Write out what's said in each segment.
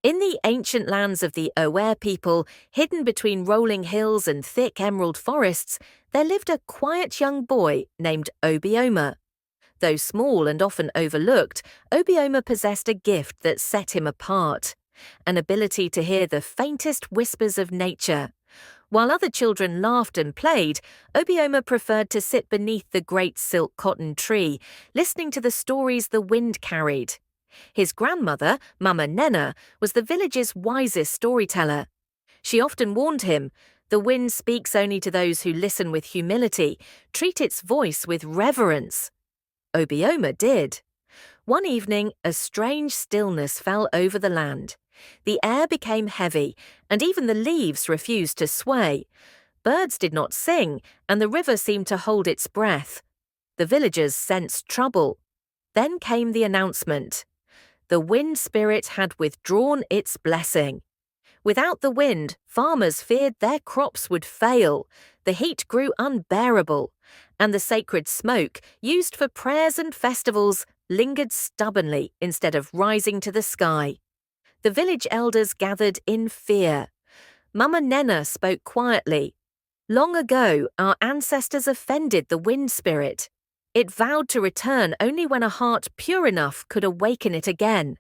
In the ancient lands of the Ower people, hidden between rolling hills and thick emerald forests, there lived a quiet young boy named Obioma. Though small and often overlooked, Obioma possessed a gift that set him apart, an ability to hear the faintest whispers of nature. While other children laughed and played, Obioma preferred to sit beneath the great silk cotton tree, listening to the stories the wind carried. His grandmother, Mama Nena, was the village's wisest storyteller. She often warned him, "The wind speaks only to those who listen with humility. Treat its voice with reverence." Obioma did. One evening, a strange stillness fell over the land. The air became heavy, and even the leaves refused to sway. Birds did not sing, and the river seemed to hold its breath. The villagers sensed trouble. Then came the announcement. The wind spirit had withdrawn its blessing. Without the wind, farmers feared their crops would fail. The heat grew unbearable, and the sacred smoke, used for prayers and festivals, lingered stubbornly instead of rising to the sky. The village elders gathered in fear. Mama Nena spoke quietly. "Long ago, our ancestors offended the wind spirit. It vowed to return only when a heart pure enough could awaken it again."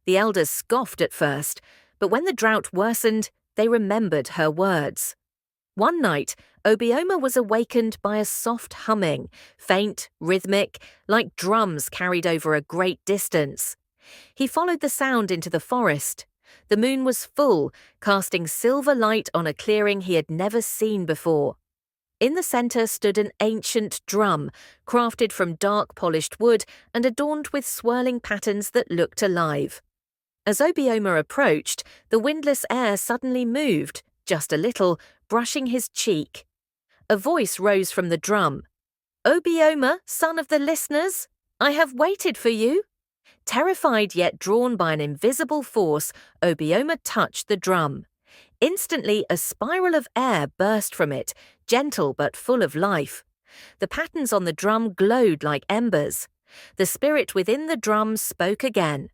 The elders scoffed at first, but when the drought worsened, they remembered her words. One night, Obioma was awakened by a soft humming, faint, rhythmic, like drums carried over a great distance. He followed the sound into the forest. The moon was full, casting silver light on a clearing he had never seen before. In the center stood an ancient drum, crafted from dark polished wood and adorned with swirling patterns that looked alive. As Obioma approached, the windless air suddenly moved, just a little, brushing his cheek. A voice rose from the drum. "Obioma, son of the listeners, I have waited for you." Terrified yet drawn by an invisible force, Obioma touched the drum. Instantly, a spiral of air burst from it, gentle but full of life. The patterns on the drum glowed like embers. The spirit within the drum spoke again.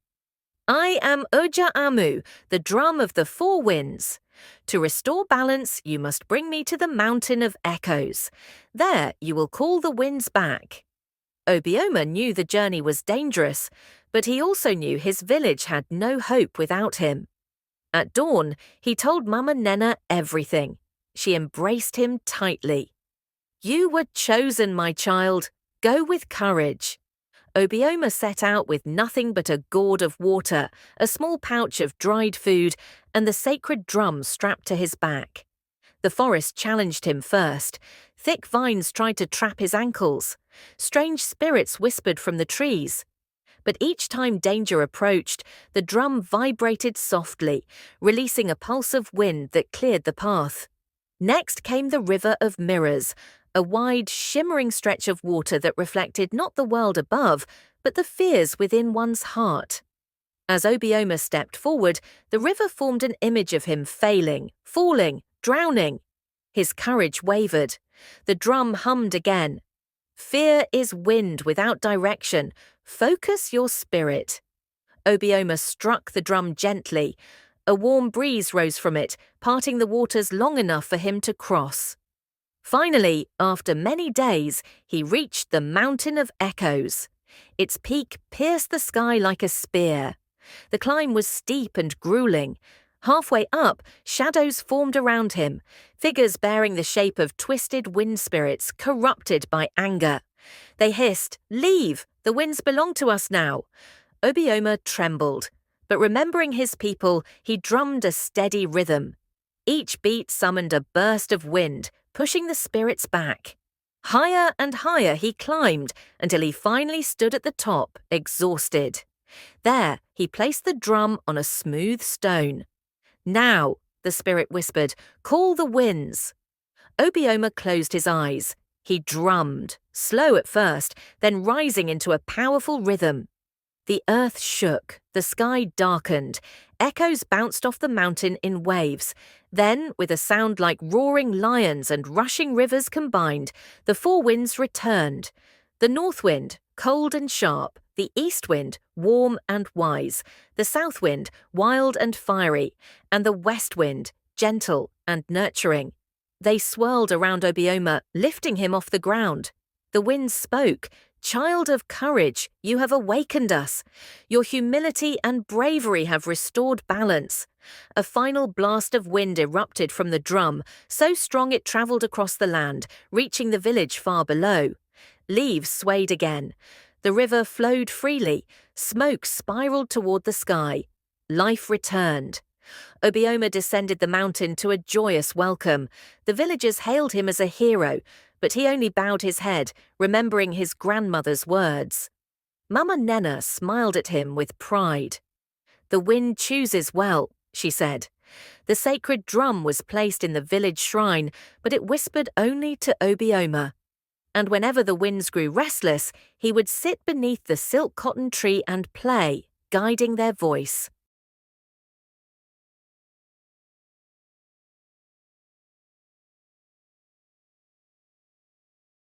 "I am Oja Amu, the drum of the four winds. To restore balance, you must bring me to the mountain of echoes. There you will call the winds back." Obioma knew the journey was dangerous, but he also knew his village had no hope without him. At dawn, he told Mama Nena everything. She embraced him tightly. "You were chosen, my child. Go with courage." Obioma set out with nothing but a gourd of water, a small pouch of dried food, and the sacred drum strapped to his back. The forest challenged him first. Thick vines tried to trap his ankles. Strange spirits whispered from the trees. But each time danger approached, the drum vibrated softly, releasing a pulse of wind that cleared the path. Next came the River of Mirrors, a wide, shimmering stretch of water that reflected not the world above, but the fears within one's heart. As Obioma stepped forward, the river formed an image of him failing, falling, drowning. His courage wavered. The drum hummed again. "Fear is wind without direction. Focus your spirit." Obioma struck the drum gently. A warm breeze rose from it, parting the waters long enough for him to cross. Finally, after many days, he reached the Mountain of Echoes. Its peak pierced the sky like a spear. The climb was steep and grueling. Halfway up, shadows formed around him, figures bearing the shape of twisted wind spirits corrupted by anger. They hissed, "Leave! The winds belong to us now." Obioma trembled, but remembering his people, he drummed a steady rhythm. Each beat summoned a burst of wind, pushing the spirits back. Higher and higher he climbed until he finally stood at the top, exhausted. There, he placed the drum on a smooth stone. "Now," the spirit whispered, "call the winds." Obioma closed his eyes. He drummed, slow at first, then rising into a powerful rhythm. The earth shook, the sky darkened, echoes bounced off the mountain in waves. Then, with a sound like roaring lions and rushing rivers combined, the four winds returned. The north wind, cold and sharp, the east wind, warm and wise, the south wind, wild and fiery, and the west wind, gentle and nurturing. They swirled around Obioma, lifting him off the ground. The wind spoke, "Child of courage, you have awakened us. Your humility and bravery have restored balance." A final blast of wind erupted from the drum, so strong it travelled across the land, reaching the village far below. Leaves swayed again. The river flowed freely. Smoke spiralled toward the sky. Life returned. Obioma descended the mountain to a joyous welcome. The villagers hailed him as a hero, but he only bowed his head, remembering his grandmother's words. Mama Nena smiled at him with pride. "The wind chooses well," she said. The sacred drum was placed in the village shrine, but it whispered only to Obioma. And whenever the winds grew restless, he would sit beneath the silk cotton tree and play, guiding their voice.